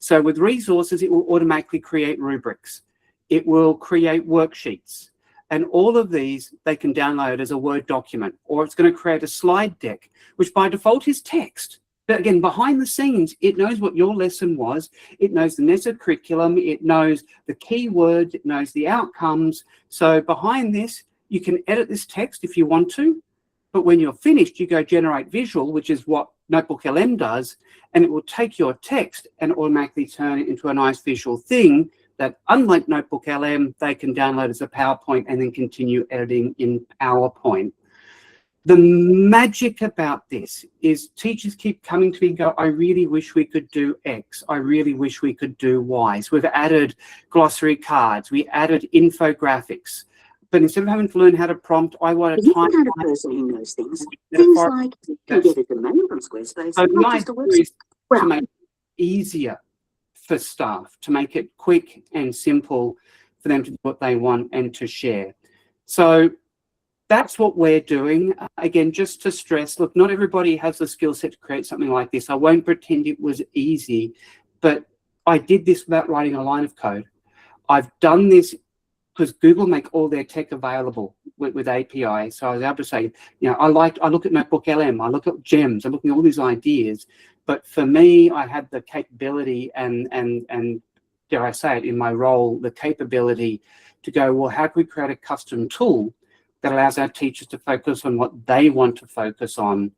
So with resources, it will automatically create rubrics. It will create worksheets. And all of these, they can download as a Word document, or it's going to create a slide deck, which by default is text. But again, behind the scenes, it knows what your lesson was. It knows the NESA curriculum. It knows the keywords. It knows the outcomes. So behind this, you can edit this text if you want to. But when you're finished, you go generate visual, which is what NotebookLM does, and it will take your text and automatically turn it into a nice visual thing that, unlike NotebookLM, they can download as a PowerPoint and then continue editing in PowerPoint. The magic about this is teachers keep coming to me and go, I really wish we could do X. I really wish we could do Y. So we've added glossary cards. We added infographics. But instead of having to learn how to prompt, I want to type. Kind of person who knows things like can get a domain from Squarespace. So the idea is to make it easier for staff, to make it quick and simple for them to do what they want and to share. So that's what we're doing. Again, just to stress, look, not everybody has the skill set to create something like this. I won't pretend it was easy, but I did this without writing a line of code. I've done this because Google make all their tech available with API. So I was able to say, you know, I look at NotebookLM, I look at GEMS, I'm looking at all these ideas. But for me, I had the capability and dare I say it, in my role, the capability to go, well, how can we create a custom tool that allows our teachers to focus on what they want to focus on?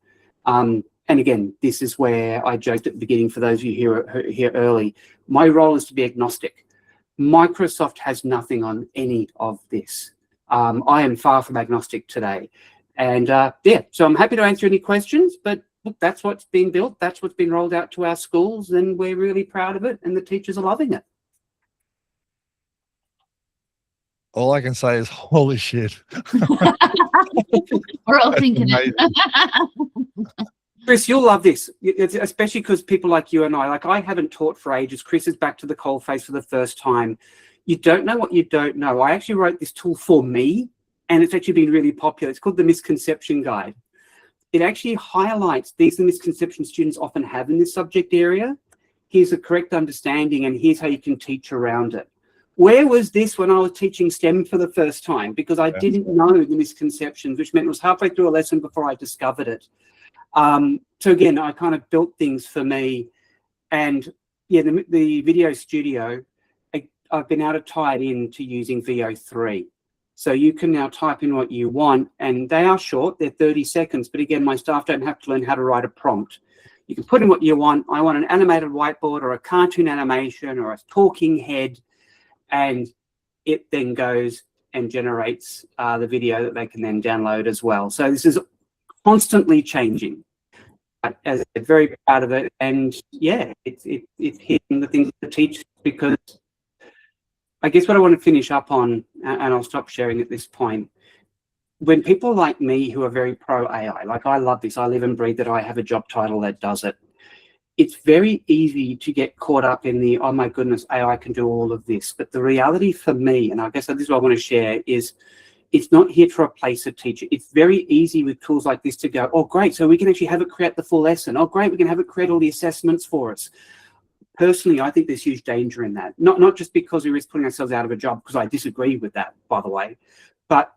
And again, this is where I joked at the beginning, for those of you here early, my role is to be agnostic. Microsoft has nothing on any of this. I am far from agnostic today. And yeah, so I'm happy to answer any questions, but look, that's what's been built, that's what's been rolled out to our schools, and we're really proud of it, and the teachers are loving it. All I can say is, holy shit. We're all thinking it. Chris, you'll love this, especially because people like you and I, like I haven't taught for ages. Chris is back to the coalface for the first time. You don't know what you don't know. I actually wrote this tool for me, and it's actually been really popular. It's called the Misconception Guide. It actually highlights these are the misconceptions students often have in this subject area. Here's the correct understanding, and here's how you can teach around it. Where was this when I was teaching STEM for the first time? Because I didn't know the misconceptions, which meant it was halfway through a lesson before I discovered it. So again, I kind of built things for me, and yeah, the video studio, I've been able to tie it into using VO3. So you can now type in what you want, and they are short, they're 30 seconds, but again, my staff don't have to learn how to write a prompt. You can put in what you want. I want an animated whiteboard or a cartoon animation or a talking head, and it then goes and generates the video that they can then download as well. So this is constantly changing. As I said, very proud of it, and yeah, it's hitting the things to teach, because I guess what I want to finish up on, and I'll stop sharing at this point, when people like me who are very pro AI, like I love this, I live and breathe that, I have a job title that does it, it's very easy to get caught up in the, oh my goodness, AI can do all of this. But the reality for me, and I guess this is what I want to share, is it's not here to replace a teacher. It's very easy with tools like this to go, oh, great, so we can actually have it create the full lesson. Oh, great, we can have it create all the assessments for us. Personally, I think there's huge danger in that. Not just because we risk putting ourselves out of a job, because I disagree with that, by the way, but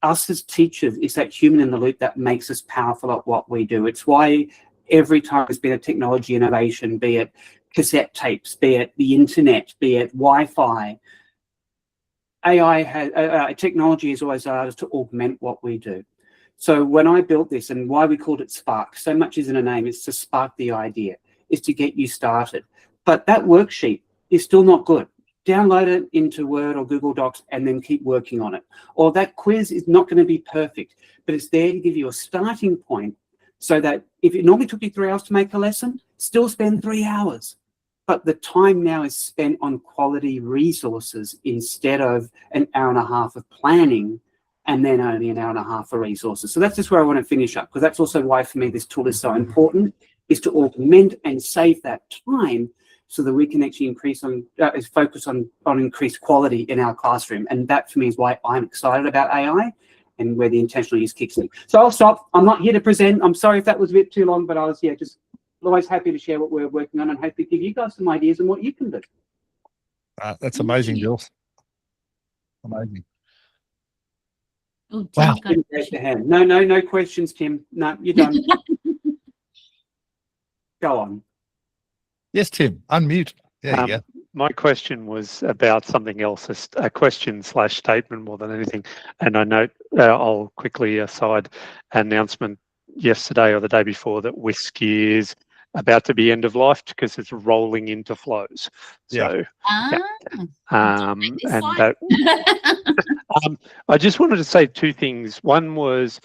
us as teachers, it's that human in the loop that makes us powerful at what we do. It's why every time there's been a technology innovation, be it cassette tapes, be it the internet, be it Wi-Fi, AI has technology has always allowed us to augment what we do. So when I built this, and why we called it Spark, so much isn't a name, it's to spark the idea, is to get you started. But that worksheet is still not good. Download it into Word or Google Docs and then keep working on it. Or that quiz is not going to be perfect, but it's there to give you a starting point, so that if it normally took you 3 hours to make a lesson, still spend 3 hours. But the time now is spent on quality resources instead of an hour and a half of planning and then only an hour and a half for resources. So that's just where I want to finish up, because that's also why for me this tool is so important, is to augment and save that time so that we can actually focus on increased quality in our classroom. And that for me is why I'm excited about AI and where the intentional use kicks in. So I'll stop. I'm not here to present. I'm sorry if that was a bit too long, but I was, yeah, just always happy to share what we're working on and hopefully give you guys some ideas on what you can do. That's amazing, Jules. Amazing. Oh, Wow. No questions, Tim. No, you're done. Go on. Yes, Tim, unmute. There you go. My question was about something else, a question / statement more than anything. And I note, I'll quickly aside announcement yesterday or the day before that Whiskey is about to be end of life because it's rolling into flows. So, and that, I just wanted to say two things. One was,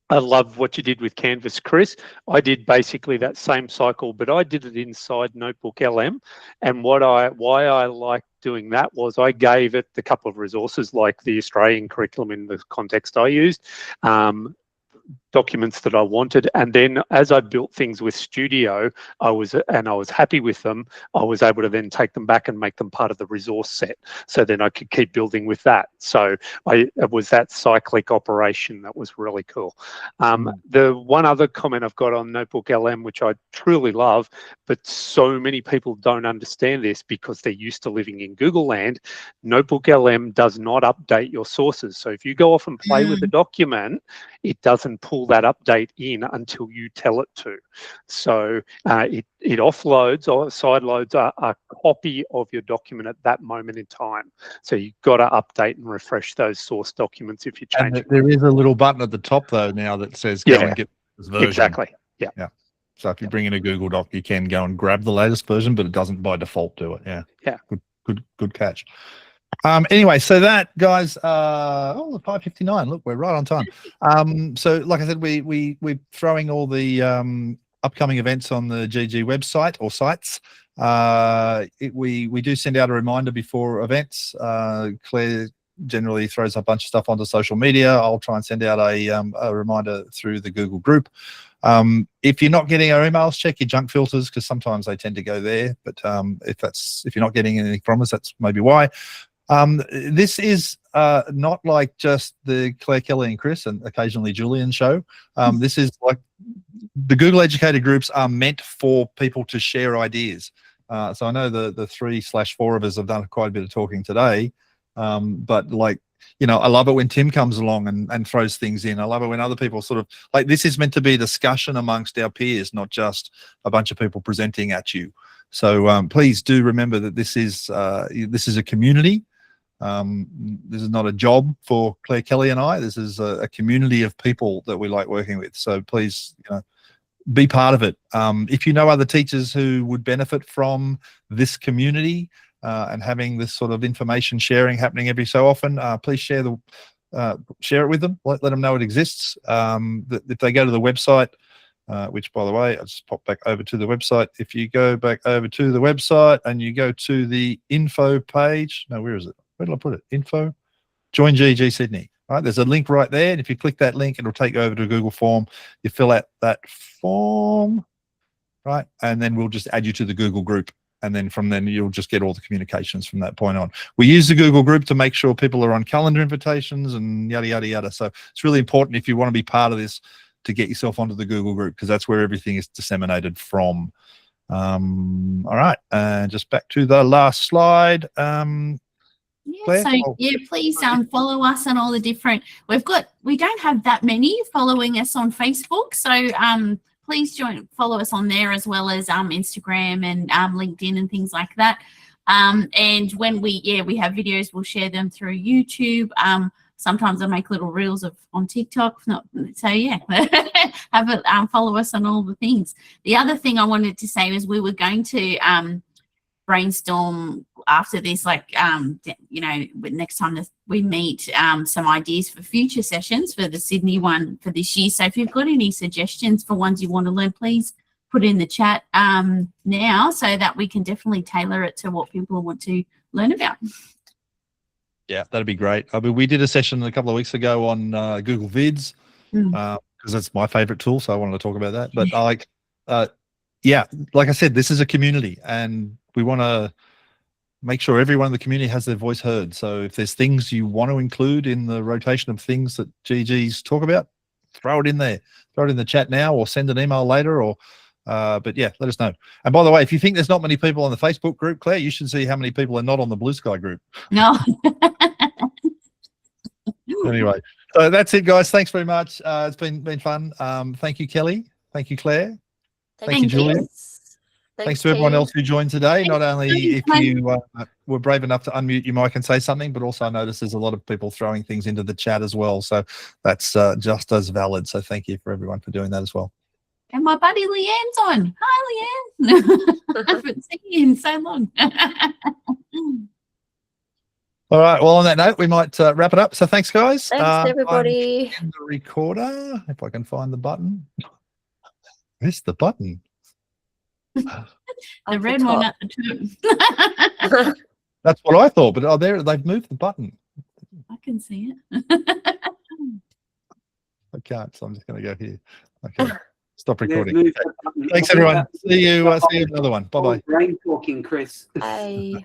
I love what you did with Canvas, Chris. I did basically that same cycle, but I did it inside NotebookLM. And why I liked doing that was I gave it a couple of resources like the Australian curriculum in the context I used. documents that I wanted. And then as I built things with Studio, I was happy with them, I was able to then take them back and make them part of the resource set. So then I could keep building with that. So it was that cyclic operation that was really cool. The one other comment I've got on NotebookLM, which I truly love, but so many people don't understand this because they're used to living in Google land, NotebookLM does not update your sources. So if you go off and play with a document, it doesn't pull that update in until you tell it to. So it offloads or sideloads a copy of your document at that moment in time. So you've got to update and refresh those source documents if you change it. There is a little button at the top though now that says go and get this version. Exactly. Yeah. So if you bring in a Google Doc, you can go and grab the latest version, but it doesn't by default do it. Yeah. Good catch. Anyway, so that, guys, 5:59. Look, we're right on time. So like I said, we're throwing all the upcoming events on the GEG website or sites. We do send out a reminder before events. Claire generally throws a bunch of stuff onto social media. I'll try and send out a reminder through the Google group. If you're not getting our emails, check your junk filters because sometimes they tend to go there. But if you're not getting anything from us, that's maybe why. This is not like just the Claire, Kelly, and Chris, and occasionally Julian show. This is like the Google Educator groups are meant for people to share ideas. So I know the 3/4 of us have done quite a bit of talking today, but like, you know, I love it when Tim comes along and throws things in. I love it when other people sort of like, this is meant to be a discussion amongst our peers, not just a bunch of people presenting at you. So please do remember that this is a community. This is not a job for Claire, Kelly, and I. This is a community of people that we like working with. So please, you know, be part of it. If you know other teachers who would benefit from this community and having this sort of information sharing happening every so often, please share it with them. Let them know it exists. If they go to the website, which, by the way, I'll just pop back over to the website. If you go back over to the website and you go to the info page, no, where is it? Where did I put it? Info, join GEG Sydney. All right, there's a link right there. And if you click that link, it'll take you over to a Google form. You fill out that form, right? And then we'll just add you to the Google group. And then from then, you'll just get all the communications from that point on. We use the Google group to make sure people are on calendar invitations and yada, yada, yada. So it's really important if you want to be part of this to get yourself onto the Google group because that's where everything is disseminated from. All right, just back to the last slide. Yeah, so yeah, please follow us on all the different. We don't have that many following us on Facebook, so please follow us on there as well as Instagram and LinkedIn and things like that. And when we have videos, we'll share them through YouTube. Sometimes I make little reels on TikTok. So yeah, have it follow us on all the things. The other thing I wanted to say was we were going to brainstorm after this, like you know, next time we meet, some ideas for future sessions for the Sydney one for this year. So if you've got any suggestions for ones you want to learn, please put it in the chat now so that we can definitely tailor it to what people want to learn about. Yeah, that'd be great. I mean, we did a session a couple of weeks ago on Google Vids because that's my favorite tool, so I wanted to talk about that. But yeah, like I said, this is a community and we want to make sure everyone in the community has their voice heard. So if there's things you want to include in the rotation of things that GEGs talk about, throw it in there. Throw it in the chat now or send an email later or but yeah, let us know. And by the way, if you think there's not many people on the Facebook group, Claire, you should see how many people are not on the Blue Sky group. No. Anyway, so that's it, guys. Thanks very much. It's been fun. Thank you, Kelly. Thank you, Claire. Thank you, Julia. Thanks to everyone else who joined today. Not only if you were brave enough to unmute your mic and say something, but also I noticed there's a lot of people throwing things into the chat as well. So that's just as valid. So thank you for everyone for doing that as well. And my buddy Leanne's on. Hi, Leanne. I haven't seen you in so long. All right. Well, on that note, we might wrap it up. So thanks, guys. Thanks, everybody. The recorder, if I can find the button. Where's the button? The red one at the top. That's what I thought, but they've moved the button. I can see it. can't, so I'm just going to go here. Okay, stop Yeah, recording. move Okay. the button. Thanks, everyone. See you. See you in another one. Bye bye. Brain talking, Chris. Bye.